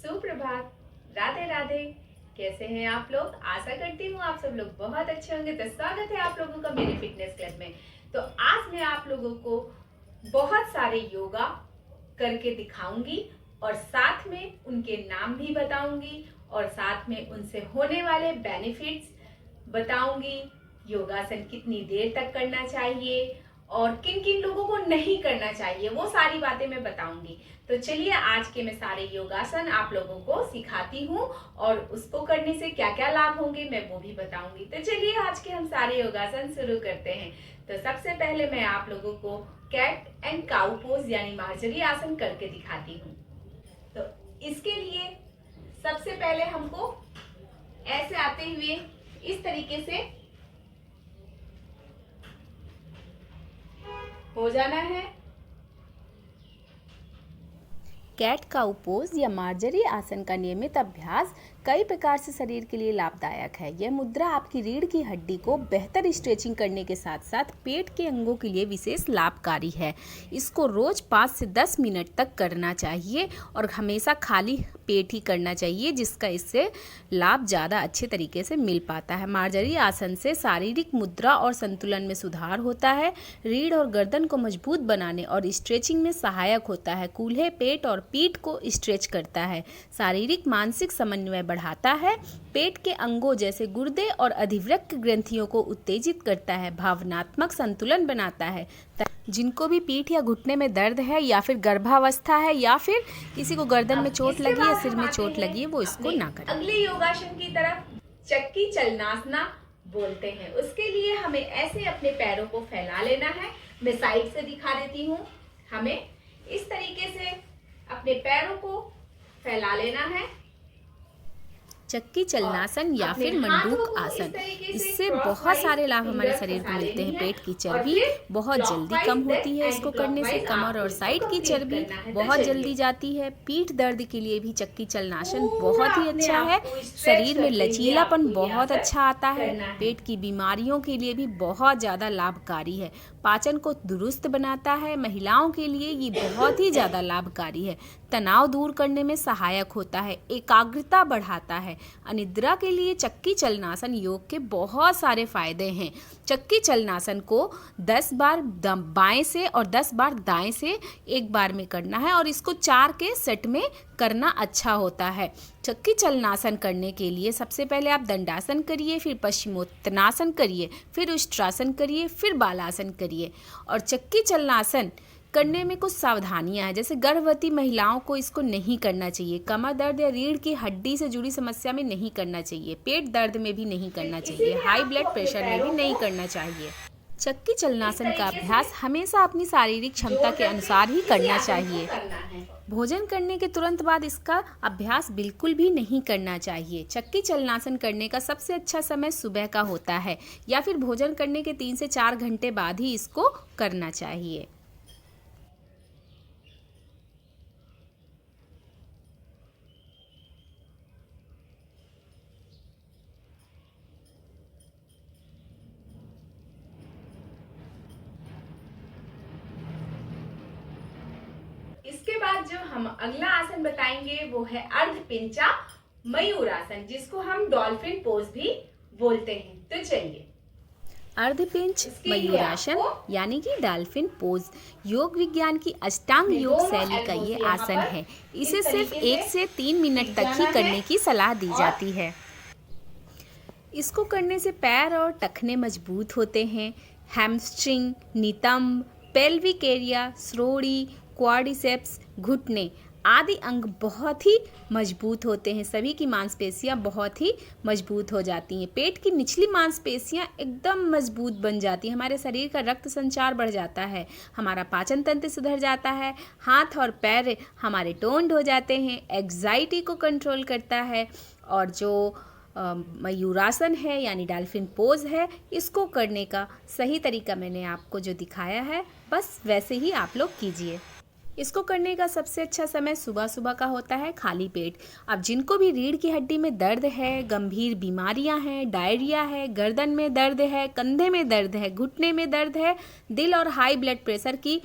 सुप्रभात। राधे राधे। कैसे हैं आप लोग? आशा करती हूँ आप सब लोग बहुत अच्छे होंगे। तो स्वागत है आप लोगों का मेरे फिटनेस क्लब में। तो आज मैं आप लोगों को बहुत सारे योगा करके दिखाऊंगी और साथ में उनके नाम भी बताऊंगी और साथ में उनसे होने वाले बेनिफिट्स बताऊंगी। योगासन कितनी देर तक करना चाहिए और किन किन लोगों को नहीं करना चाहिए, वो सारी बातें मैं बताऊंगी। तो चलिए आज के मैं सारे योगासन आप लोगों को सिखाती हूँ और उसको करने से क्या क्या लाभ होंगे मैं वो भी बताऊंगी। तो चलिए आज के हम सारे योगासन शुरू करते हैं। तो सबसे पहले मैं आप लोगों को कैट एंड काउ पोज यानी मार्जरी आसन करके दिखाती हूँ। तो इसके लिए सबसे पहले हमको ऐसे आते हुए इस तरीके से हो जाना है। कैट काउ पोज या मार्जरी आसन का नियमित अभ्यास कई प्रकार से शरीर के लिए लाभदायक है। यह मुद्रा आपकी रीढ़ की हड्डी को बेहतर स्ट्रेचिंग करने के साथ साथ पेट के अंगों के लिए विशेष लाभकारी है। इसको रोज 5 से 10 मिनट तक करना चाहिए और हमेशा खाली पेट ही करना चाहिए, जिसका इससे लाभ ज़्यादा अच्छे तरीके से मिल पाता है। मार्जरी आसन से शारीरिक मुद्रा और संतुलन में सुधार होता है, रीढ़ और गर्दन को मजबूत बनाने और स्ट्रेचिंग में सहायक होता है, कूल्हे पेट और पीठ को स्ट्रेच करता है, शारीरिक मानसिक समन्वय बढ़ाता है, पेट के अंगों जैसे गुर्दे और अधिवृक्क ग्रंथियों को उत्तेजित करता है, भावनात्मक संतुलन बनाता है। जिनको भी पीठ या घुटने में दर्द है या फिर गर्भावस्था है या फिर किसी को गर्दन में चोट लगी है, सिर में चोट लगी है, वो इसको ना करें। अगले योगासन की तरफ चक्की चलनासना बोलते हैं। उसके लिए हमें ऐसे अपने पैरों को फैला लेना है। मैं साइड से दिखा देती हूँ। हमें इस तरीके से अपने पैरों को फैला लेना है। चक्की चलनासन या फिर मंडूक आसन, इससे बहुत सारे लाभ हमारे शरीर को मिलते हैं। पेट की चर्बी बहुत जल्दी कम होती है इसको करने से, कमर और साइड की चर्बी बहुत जल्दी जाती है। पीठ दर्द के लिए भी चक्की चलनासन बहुत ही अच्छा है। शरीर में लचीलापन बहुत अच्छा आता है। पेट की बीमारियों के लिए भी बहुत ज़्यादा लाभकारी है। पाचन को दुरुस्त बनाता है। महिलाओं के लिए ये बहुत ही ज़्यादा लाभकारी है। तनाव दूर करने में सहायक होता है, एकाग्रता बढ़ाता है। अनिद्रा के लिए चक्की चलनासन योग के बहुत सारे फायदे हैं। चक्की चलनासन को 10 बार बाएं से और 10 बार दाएं से एक बार में करना है और इसको 4 के सेट में करना अच्छा होता है। चक्की चलनासन करने के लिए सबसे पहले आप दंडासन करिए, फिर पश्चिमोत्तानासन करिए, फिर उष्ट्रासन करिए, फिर बालासन करिए। और चक्की चलनासन करने में कुछ सावधानियां हैं, जैसे गर्भवती महिलाओं को इसको नहीं करना चाहिए, कमर दर्द या रीढ़ की हड्डी से जुड़ी समस्या में नहीं करना चाहिए, पेट दर्द में भी नहीं करना चाहिए, हाई ब्लड प्रेशर में भी नहीं करना चाहिए। चक्की चलनासन का अभ्यास हमेशा अपनी शारीरिक क्षमता के अनुसार ही करना चाहिए। भोजन करने के तुरंत बाद इसका अभ्यास बिल्कुल भी नहीं करना चाहिए। चक्की चलनासन करने का सबसे अच्छा समय सुबह का होता है या फिर भोजन करने के 3 से 4 घंटे बाद ही इसको करना चाहिए। इसके बाद जो हम अगला आसन बताएंगे वो है अर्धपिंचा मयूरासन, जिसको हम डॉल्फिन पोज भी बोलते हैं। तो चलिए, अर्धपिंच मयूरासन यानी कि डॉल्फिन पोज योग विज्ञान की अष्टांग योग शैली का ये आसन है। इसे सिर्फ 1 से 3 मिनट तक ही करने की सलाह दी जाती है। इसको करने से पैर और टखने मजबूत होते हैं। हैमस्ट्रिंग, नितंब, पेल्विक एरिया, श्रोणि, क्वाड्रिसेप्स, घुटने आदि अंग बहुत ही मजबूत होते हैं। सभी की मांसपेशियां बहुत ही मजबूत हो जाती हैं। पेट की निचली मांसपेशियां एकदम मजबूत बन जाती हैं। हमारे शरीर का रक्त संचार बढ़ जाता है, हमारा पाचन तंत्र सुधर जाता है, हाथ और पैर हमारे टोन्ड हो जाते हैं, एग्जाइटी को कंट्रोल करता है। और जो मयूरासन है यानी डॉल्फिन पोज है, इसको करने का सही तरीका मैंने आपको जो दिखाया है, बस वैसे ही आप लोग कीजिए। इसको करने का सबसे अच्छा समय सुबह सुबह का होता है, खाली पेट। अब जिनको भी रीढ़ की हड्डी में दर्द है, गंभीर बीमारियां हैं, डायरिया है, गर्दन में दर्द है, कंधे में दर्द है, घुटने में दर्द है, दिल और हाई ब्लड प्रेशर की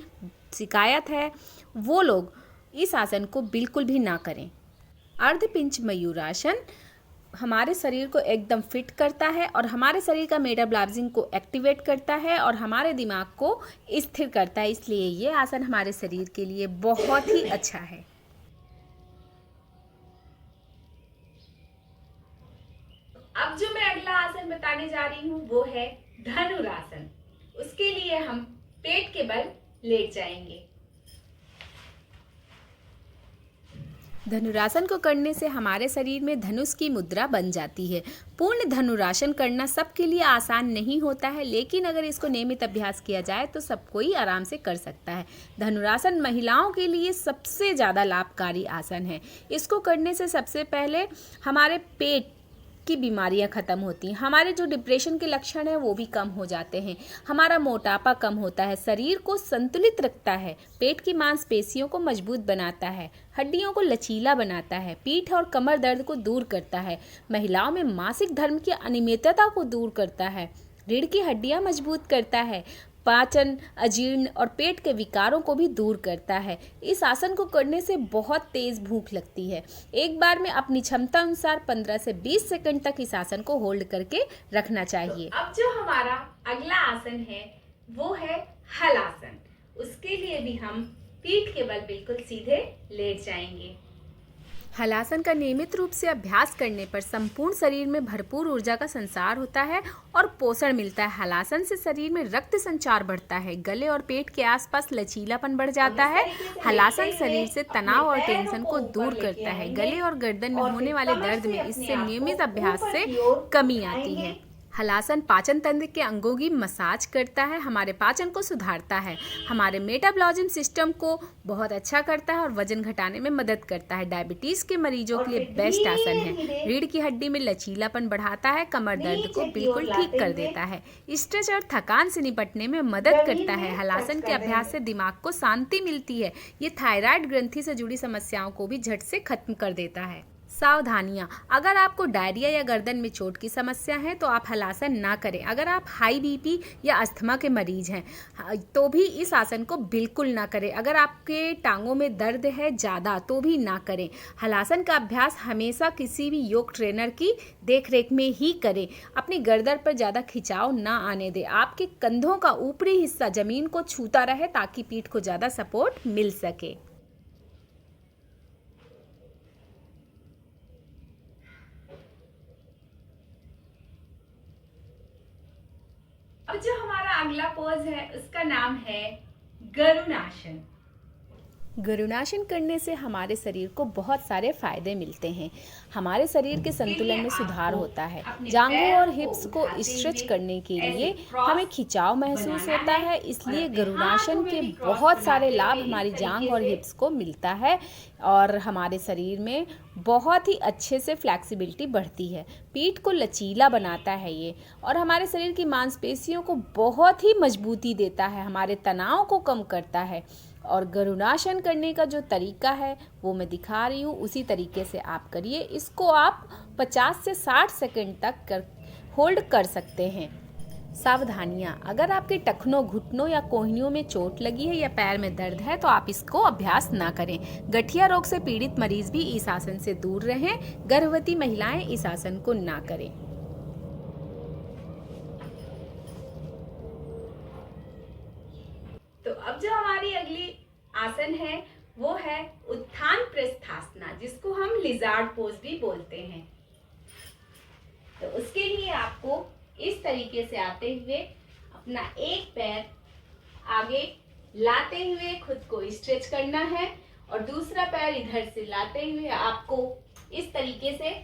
शिकायत है, वो लोग इस आसन को बिल्कुल भी ना करें। अर्ध पिंच मयूरासन हमारे शरीर को एकदम फिट करता है और हमारे शरीर का मेटाबॉलिज्म को एक्टिवेट करता है और हमारे दिमाग को स्थिर करता है, इसलिए ये आसन हमारे शरीर के लिए बहुत ही अच्छा है। अब जो मैं अगला आसन बताने जा रही हूँ वो है धनुरासन। उसके लिए हम पेट के बल लेट जाएंगे। धनुरासन को करने से हमारे शरीर में धनुष की मुद्रा बन जाती है। पूर्ण धनुरासन करना सबके लिए आसान नहीं होता है, लेकिन अगर इसको नियमित अभ्यास किया जाए तो सब कोई आराम से कर सकता है। धनुरासन महिलाओं के लिए सबसे ज़्यादा लाभकारी आसन है। इसको करने से सबसे पहले हमारे पेट की बीमारियां खत्म होती हैं, हमारे जो डिप्रेशन के लक्षण हैं वो भी कम हो जाते हैं, हमारा मोटापा कम होता है, शरीर को संतुलित रखता है, पेट की मांसपेशियों को मजबूत बनाता है, हड्डियों को लचीला बनाता है, पीठ और कमर दर्द को दूर करता है, महिलाओं में मासिक धर्म की अनियमितता को दूर करता है, रीढ़ की हड्डियां मजबूत करता है, पाचन, अजीर्ण और पेट के विकारों को भी दूर करता है। इस आसन को करने से बहुत तेज भूख लगती है। एक बार में अपनी क्षमता अनुसार 15 से 20 सेकंड तक इस आसन को होल्ड करके रखना चाहिए। तो अब जो हमारा अगला आसन है वो है हलासन। उसके लिए भी हम पीठ के बल बिल्कुल सीधे लेट जाएंगे। हलासन का नियमित रूप से अभ्यास करने पर संपूर्ण शरीर में भरपूर ऊर्जा का संचार होता है और पोषण मिलता है। हलासन से शरीर में रक्त संचार बढ़ता है, गले और पेट के आसपास लचीलापन बढ़ जाता है। हलासन शरीर से तनाव और टेंशन को दूर करता है। गले और गर्दन में होने वाले दर्द में इससे नियमित अभ्यास से कमी आती है। हलासन पाचन तंत्र के अंगों की मसाज करता है, हमारे पाचन को सुधारता है, हमारे मेटाबॉलिज्म सिस्टम को बहुत अच्छा करता है और वजन घटाने में मदद करता है। डायबिटीज के मरीजों के लिए बेस्ट आसन है। रीढ़ की हड्डी में लचीलापन बढ़ाता है, कमर दर्द को बिल्कुल ठीक कर देता है, स्ट्रेस और थकान से निपटने में मदद करता है। हलासन के अभ्यास से दिमाग को शांति मिलती है। ये थायराइड ग्रंथि से जुड़ी समस्याओं को भी झट से खत्म कर देता है। सावधानियां, अगर आपको डायरिया या गर्दन में चोट की समस्या है तो आप हलासन ना करें। अगर आप हाई बीपी या अस्थमा के मरीज हैं तो भी इस आसन को बिल्कुल ना करें। अगर आपके टांगों में दर्द है ज़्यादा तो भी ना करें। हलासन का अभ्यास हमेशा किसी भी योग ट्रेनर की देखरेख में ही करें। अपनी गर्दन पर ज़्यादा खिंचाव ना आने दें। आपके कंधों का ऊपरी हिस्सा जमीन को छूता रहे ताकि पीठ को ज़्यादा सपोर्ट मिल सके। अब जो हमारा अगला पोज है उसका नाम है गरुणासन। गरुणासन करने से हमारे शरीर को बहुत सारे फायदे मिलते हैं। हमारे शरीर के संतुलन में सुधार होता है। जांघों और हिप्स को स्ट्रेच करने के लिए हमें खिंचाव महसूस होता है, इसलिए गरुणासन के बहुत सारे लाभ हमारी जांघ और हिप्स को मिलता है और हमारे शरीर में बहुत ही अच्छे से फ्लेक्सिबिलिटी बढ़ती है। पीठ को लचीला बनाता है ये और हमारे शरीर की मांसपेशियों को बहुत ही मजबूती देता है, हमारे तनाव को कम करता है। और गरुणासन करने का जो तरीका है वो मैं दिखा रही हूँ, उसी तरीके से आप करिए। इसको आप 50 से 60 सेकंड तक होल्ड कर सकते हैं। सावधानियां, अगर आपके टखनों, घुटनों या कोहनियों में चोट लगी है या पैर में दर्द है तो आप इसको अभ्यास ना करें। गठिया रोग से पीड़ित मरीज भी इस आसन से दूर रहें। गर्भवती महिलाएं इस आसन को ना करें। तो अब जो हमारी अगली आसन है वो है उत्थान प्रस्थासना, जिसको हम लिजार्ड पोज भी बोलते हैं। तो उसके लिए आपको इस तरीके से आते हुए अपना एक पैर आगे लाते हुए खुद को स्ट्रेच करना है और दूसरा पैर इधर से लाते हुए आपको इस तरीके से।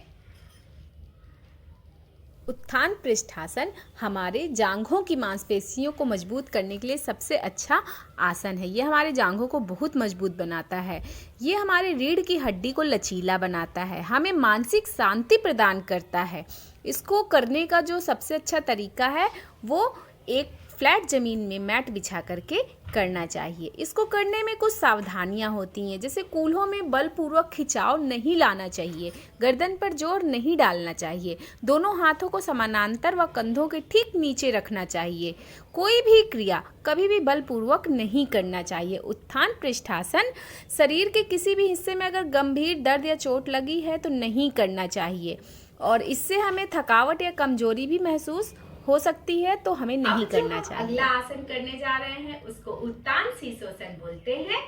उत्थान पृष्ठासन हमारे जांघों की मांसपेशियों को मजबूत करने के लिए सबसे अच्छा आसन है। ये हमारे जांघों को बहुत मजबूत बनाता है। ये हमारे रीढ़ की हड्डी को लचीला बनाता है, हमें मानसिक शांति प्रदान करता है। इसको करने का जो सबसे अच्छा तरीका है वो एक फ्लैट ज़मीन में मैट बिछा करके करना चाहिए। इसको करने में कुछ सावधानियां होती हैं, जैसे कूल्हों में बलपूर्वक खिंचाव नहीं लाना चाहिए, गर्दन पर जोर नहीं डालना चाहिए, दोनों हाथों को समानांतर व कंधों के ठीक नीचे रखना चाहिए। कोई भी क्रिया कभी भी बलपूर्वक नहीं करना चाहिए। उत्थान पृष्ठासन, शरीर के किसी भी हिस्से में अगर गंभीर दर्द या चोट लगी है तो नहीं करना चाहिए और इससे हमें थकावट या कमजोरी भी महसूस हो सकती है, तो हमें नहीं करना चाहिए। अगला आसन करने जा रहे हैं उसको उत्तान शीर्षासन बोलते हैं,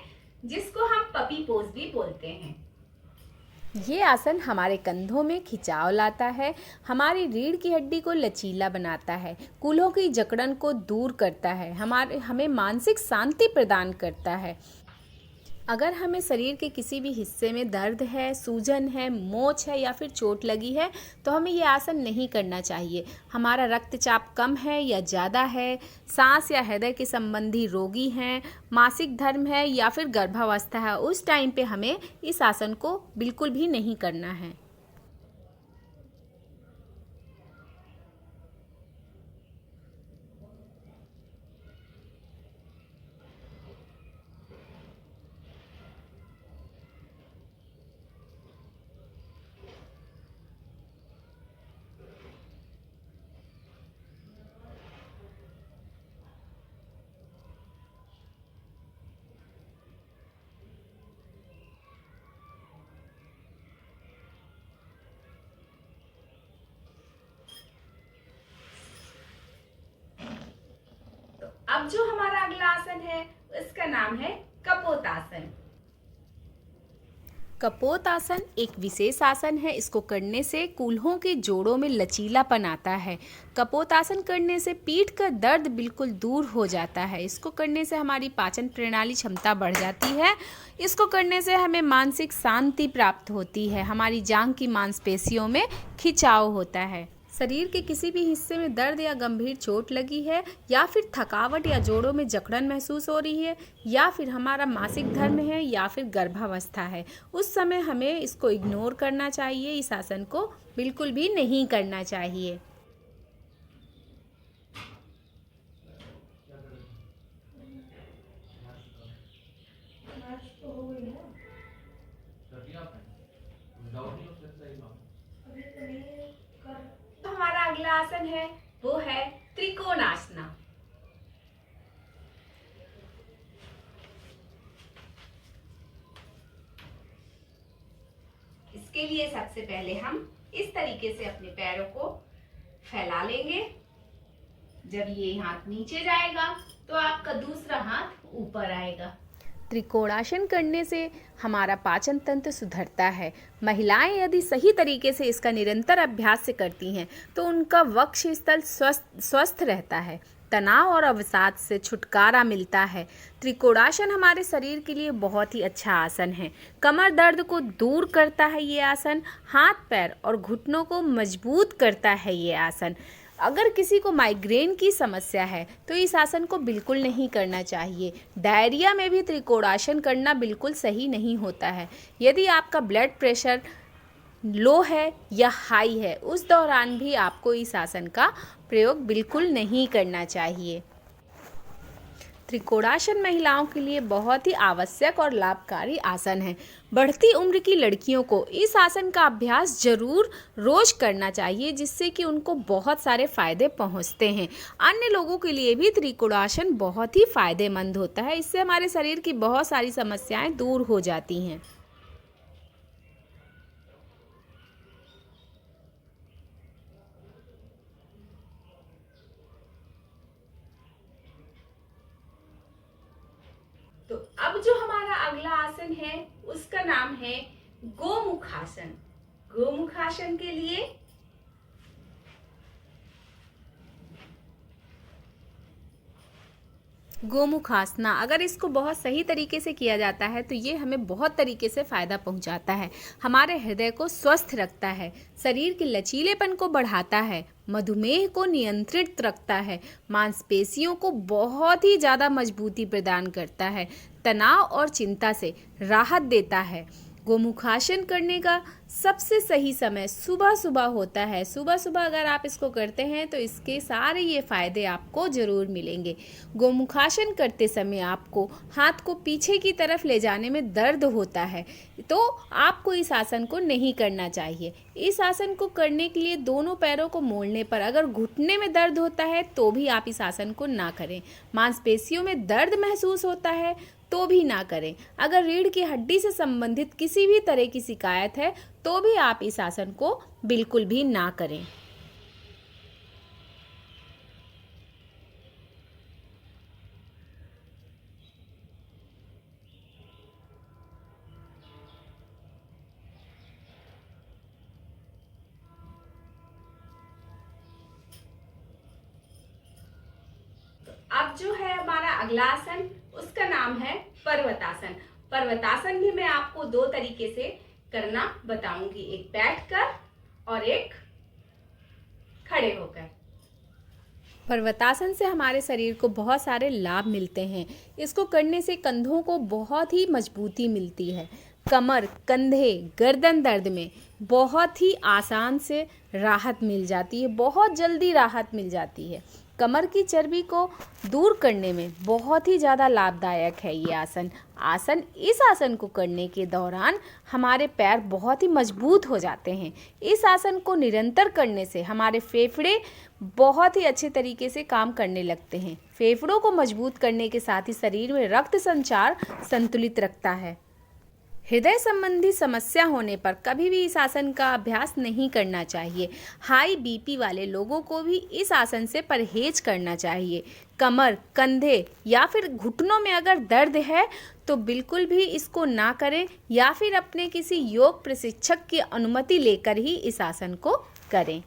जिसको हम पपी पोज भी बोलते हैं। ये आसन हमारे कंधों में खिंचाव लाता है, हमारी रीढ़ की हड्डी को लचीला बनाता है, कूल्हों की जकड़न को दूर करता है, हमें मानसिक शांति प्रदान करता है। अगर हमें शरीर के किसी भी हिस्से में दर्द है, सूजन है, मोच है या फिर चोट लगी है तो हमें ये आसन नहीं करना चाहिए। हमारा रक्तचाप कम है या ज़्यादा है, सांस या हृदय के संबंधी रोगी हैं, मासिक धर्म है या फिर गर्भावस्था है, उस टाइम पे हमें इस आसन को बिल्कुल भी नहीं करना है। अब जो हमारा अगला आसन है उसका नाम है कपोतासन। कपोतासन एक विशेष आसन है। इसको करने से कूल्हों के जोड़ों में लचीलापन आता है। कपोतासन करने से पीठ का दर्द बिल्कुल दूर हो जाता है। इसको करने से हमारी पाचन प्रणाली क्षमता बढ़ जाती है। इसको करने से हमें मानसिक शांति प्राप्त होती है। हमारी जांघ की मांसपेशियों में खिंचाव होता है। शरीर के किसी भी हिस्से में दर्द या गंभीर चोट लगी है या फिर थकावट या जोड़ों में जकड़न महसूस हो रही है या फिर हमारा मासिक धर्म है या फिर गर्भावस्था है, उस समय हमें इसको इग्नोर करना चाहिए। इस आसन को बिल्कुल भी नहीं करना चाहिए। हमारा अगला आसन है वो है त्रिकोणासना। इसके लिए सबसे पहले हम इस तरीके से अपने पैरों को फैला लेंगे। जब ये हाथ नीचे जाएगा तो आपका दूसरा हाथ ऊपर आएगा। त्रिकोणासन करने से हमारा पाचन तंत्र सुधरता है। महिलाएं यदि सही तरीके से इसका निरंतर अभ्यास से करती हैं तो उनका वक्ष स्थल स्वस्थ रहता है, तनाव और अवसाद से छुटकारा मिलता है। त्रिकोणासन हमारे शरीर के लिए बहुत ही अच्छा आसन है। कमर दर्द को दूर करता है ये आसन। हाथ पैर और घुटनों को मजबूत करता है ये आसन। अगर किसी को माइग्रेन की समस्या है तो इस आसन को बिल्कुल नहीं करना चाहिए। डायरिया में भी त्रिकोणासन करना बिल्कुल सही नहीं होता है। यदि आपका ब्लड प्रेशर लो है या हाई है, उस दौरान भी आपको इस आसन का प्रयोग बिल्कुल नहीं करना चाहिए। त्रिकोणासन महिलाओं के लिए बहुत ही आवश्यक और लाभकारी आसन है। बढ़ती उम्र की लड़कियों को इस आसन का अभ्यास जरूर रोज करना चाहिए, जिससे कि उनको बहुत सारे फायदे पहुंचते हैं। अन्य लोगों के लिए भी त्रिकोणासन बहुत ही फायदेमंद होता है। इससे हमारे शरीर की बहुत सारी समस्याएं दूर हो जाती हैं। तो अब जो हमारा अगला आसन है उसका नाम है गोमुखासन। गोमुखासन के लिए गोमुखासना, अगर इसको बहुत सही तरीके से किया जाता है तो ये हमें बहुत तरीके से फ़ायदा पहुंचाता है। हमारे हृदय को स्वस्थ रखता है, शरीर के लचीलेपन को बढ़ाता है, मधुमेह को नियंत्रित रखता है, मांसपेशियों को बहुत ही ज़्यादा मजबूती प्रदान करता है, तनाव और चिंता से राहत देता है, गोमुखासन करने का सबसे सही समय सुबह सुबह होता है। सुबह सुबह अगर आप इसको करते हैं तो इसके सारे ये फ़ायदे आपको ज़रूर मिलेंगे। गोमुखासन करते समय आपको हाथ को पीछे की तरफ ले जाने में दर्द होता है, तो आपको इस आसन को नहीं करना चाहिए। इस आसन को करने के लिए दोनों पैरों को मोड़ने पर अगर घुटने में दर्द होता है तो भी आप इस आसन को ना करें। मांसपेशियों में दर्द महसूस होता है तो भी ना करें। अगर रीढ़ की हड्डी से संबंधित किसी भी तरह की शिकायत है तो भी आप इस आसन को बिल्कुल भी ना करें। अब जो है हमारा अगला आसन, उसका नाम है पर्वतासन। पर्वतासन भी मैं आपको दो तरीके से करना बताऊंगी, एक बैठकर और एक खड़े होकर। पर्वतासन से हमारे शरीर को बहुत सारे लाभ मिलते हैं। इसको करने से कंधों को बहुत ही मजबूती मिलती है। कमर, कंधे, गर्दन दर्द में बहुत ही आसान से राहत मिल जाती है, बहुत जल्दी राहत मिल जाती है। कमर की चर्बी को दूर करने में बहुत ही ज़्यादा लाभदायक है ये आसन। इस आसन को करने के दौरान हमारे पैर बहुत ही मजबूत हो जाते हैं। इस आसन को निरंतर करने से हमारे फेफड़े बहुत ही अच्छे तरीके से काम करने लगते हैं। फेफड़ों को मजबूत करने के साथ ही शरीर में रक्त संचार संतुलित रखता है। हृदय संबंधी समस्या होने पर कभी भी इस आसन का अभ्यास नहीं करना चाहिए। हाई बीपी वाले लोगों को भी इस आसन से परहेज करना चाहिए। कमर, कंधे या फिर घुटनों में अगर दर्द है तो बिल्कुल भी इसको ना करें, या फिर अपने किसी योग प्रशिक्षक की अनुमति लेकर ही इस आसन को करें।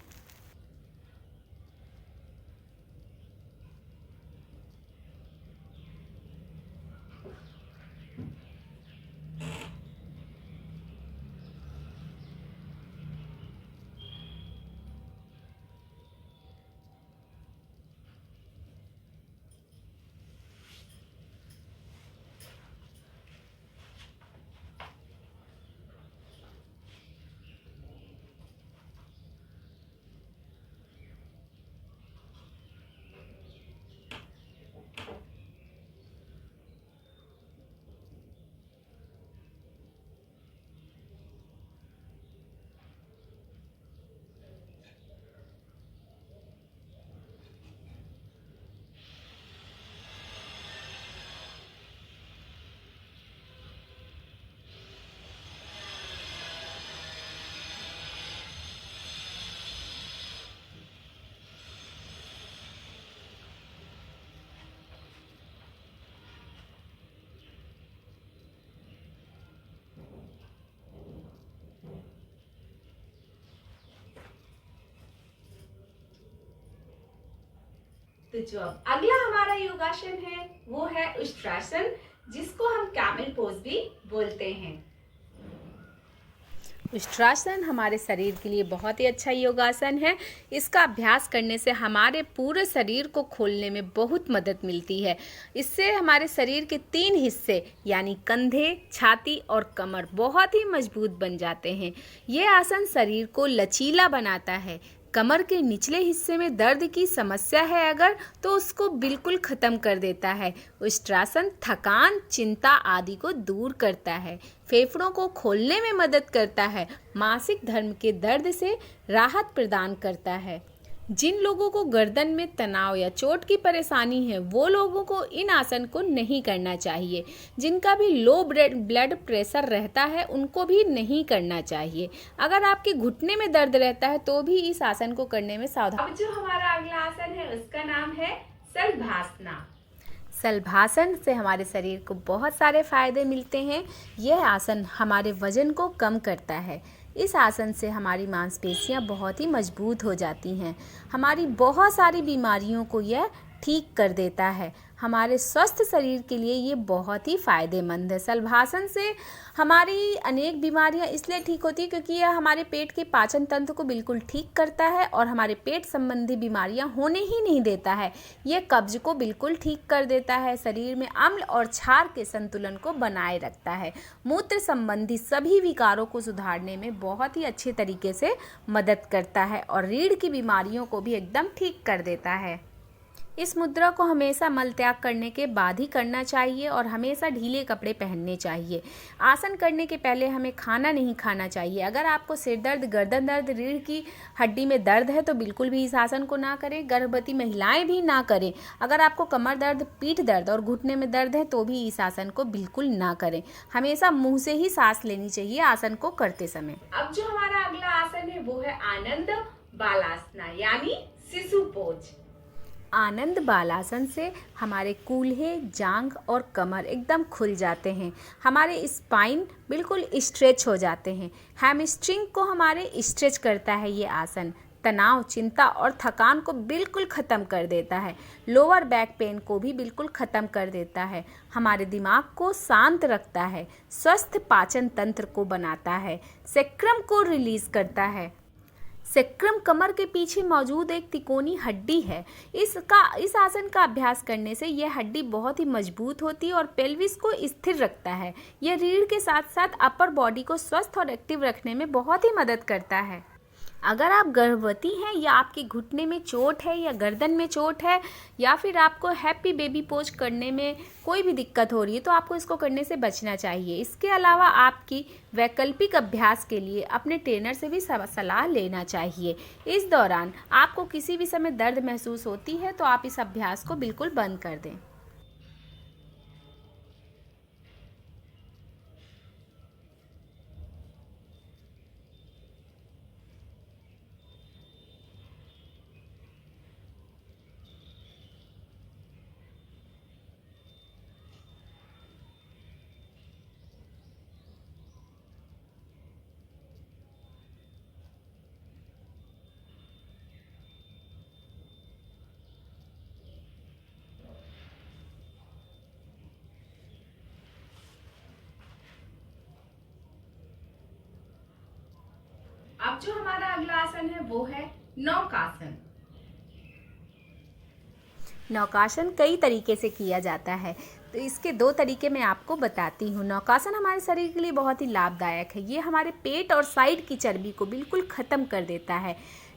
तो जो अब अगला हमारा योगासन है वो है उष्ट्रासन, जिसको हम कैमल पोज भी बोलते हैं। उष्ट्रासन हमारे शरीर के लिए बहुत ही अच्छा योगासन है। इसका अभ्यास करने से हमारे पूरे शरीर को खोलने में बहुत मदद मिलती है। इससे हमारे शरीर के 3 हिस्से यानी कंधे, छाती और कमर बहुत ही मजबूत बन जाते हैं। ये आसन शरीर को लचीला बनाता है। कमर के निचले हिस्से में दर्द की समस्या है अगर, तो उसको बिल्कुल ख़त्म कर देता है। उष्ट्रासन थकान, चिंता आदि को दूर करता है। फेफड़ों को खोलने में मदद करता है। मासिक धर्म के दर्द से राहत प्रदान करता है। जिन लोगों को गर्दन में तनाव या चोट की परेशानी है वो लोगों को इन आसन को नहीं करना चाहिए। जिनका भी लो ब्लड प्रेशर रहता है उनको भी नहीं करना चाहिए। अगर आपके घुटने में दर्द रहता है तो भी इस आसन को करने में सावधान। अब जो हमारा अगला आसन है उसका नाम है शलभासना। शलभासन से हमारे शरीर को बहुत सारे फायदे मिलते हैं। यह आसन हमारे वजन को कम करता है। इस आसन से हमारी मांसपेशियां बहुत ही मजबूत हो जाती हैं। हमारी बहुत सारी बीमारियों को यह ठीक कर देता है। हमारे स्वस्थ शरीर के लिए ये बहुत ही फ़ायदेमंद है। शलभासन से हमारी अनेक बीमारियां इसलिए ठीक होती है क्योंकि यह हमारे पेट के पाचन तंत्र को बिल्कुल ठीक करता है और हमारे पेट संबंधी बीमारियां होने ही नहीं देता है। यह कब्ज को बिल्कुल ठीक कर देता है, शरीर में अम्ल और क्षार के संतुलन को बनाए रखता है, मूत्र संबंधी सभी विकारों को सुधारने में बहुत ही अच्छे तरीके से मदद करता है और रीढ़ की बीमारियों को भी एकदम ठीक कर देता है। इस मुद्रा को हमेशा मल त्याग करने के बाद ही करना चाहिए और हमेशा ढीले कपड़े पहनने चाहिए। आसन करने के पहले हमें खाना नहीं खाना चाहिए। अगर आपको सिर दर्द, गर्दन दर्द, रीढ़ की हड्डी में दर्द है तो बिल्कुल भी इस आसन को ना करें। गर्भवती महिलाएं भी ना करें। अगर आपको कमर दर्द, पीठ दर्द और घुटने में दर्द है तो भी इस आसन को बिल्कुल ना करें। हमेशा मुँह से ही सांस लेनी चाहिए आसन को करते समय। अब जो हमारा अगला आसन है वो है आनंद बालासना यानी शिशु पोज। आनंद बालासन से हमारे कूल्हे, जांघ और कमर एकदम खुल जाते हैं। हमारे स्पाइन बिल्कुल स्ट्रेच हो जाते हैं। हैमस्ट्रिंग को हमारे स्ट्रेच करता है ये आसन। तनाव, चिंता और थकान को बिल्कुल ख़त्म कर देता है। लोअर बैक पेन को भी बिल्कुल ख़त्म कर देता है। हमारे दिमाग को शांत रखता है। स्वस्थ पाचन तंत्र को बनाता है। सेक्रम को रिलीज़ करता है। सेक्रम कमर के पीछे मौजूद एक तिकोनी हड्डी है। इस आसन का अभ्यास करने से यह हड्डी बहुत ही मजबूत होती है और पेल्विस को स्थिर रखता है। यह रीढ़ के साथ साथ अपर बॉडी को स्वस्थ और एक्टिव रखने में बहुत ही मदद करता है। अगर आप गर्भवती हैं या आपके घुटने में चोट है या गर्दन में चोट है या फिर आपको हैप्पी बेबी पोज करने में कोई भी दिक्कत हो रही है तो आपको इसको करने से बचना चाहिए। इसके अलावा आपकी वैकल्पिक अभ्यास के लिए अपने ट्रेनर से भी सलाह लेना चाहिए। इस दौरान आपको किसी भी समय दर्द महसूस होती है तो आप इस अभ्यास को बिल्कुल बंद कर दें। अब जो हमारा अगला आसन है वो है नौकासन। नौकासन कई तरीके से किया जाता है तो इसके दो तरीके मैं आपको बताती हूँ। नौकासन हमारे शरीर के लिए बहुत ही लाभदायक है। ये हमारे पेट और साइड की चर्बी को बिल्कुल ख़त्म कर देता है।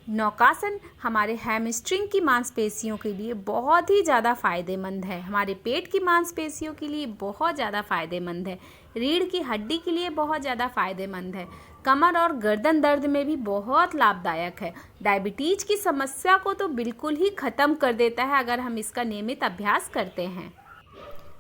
नौकासन हमारे हैमस्ट्रिंग की मांसपेशियों के लिए बहुत ही ज़्यादा फ़ायदेमंद है। हमारे पेट की मांसपेशियों के लिए बहुत ज़्यादा फ़ायदेमंद है। रीढ़ की हड्डी के लिए बहुत ज़्यादा फ़ायदेमंद है। कमर और गर्दन दर्द में भी बहुत लाभदायक है। डायबिटीज़ की समस्या को तो बिल्कुल ही ख़त्म कर देता है अगर हम इसका नियमित अभ्यास करते हैं।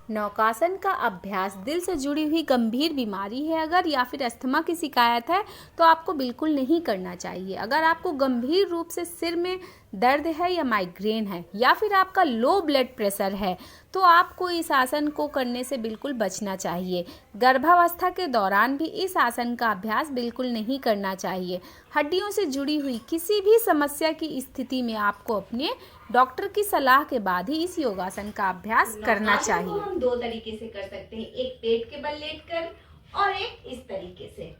नौकासन का अभ्यास दिल से जुड़ी हुई गंभीर बीमारी है अगर या फिर अस्थमा की शिकायत है तो आपको बिल्कुल नहीं करना चाहिए। अगर आपको गंभीर रूप से सिर में दर्द है या माइग्रेन है या फिर आपका लो ब्लड प्रेशर है तो आपको इस आसन को करने से बिल्कुल बचना चाहिए। गर्भावस्था के दौरान भी इस आसन का अभ्यास बिल्कुल नहीं करना चाहिए। हड्डियों से जुड़ी हुई किसी भी समस्या की स्थिति में आपको अपने डॉक्टर की सलाह के बाद ही इस योगासन का अभ्यास करना चाहिए। हम दो तरीके से कर सकते हैं, एक पेट के बल लेटकर और एक इस तरीके से।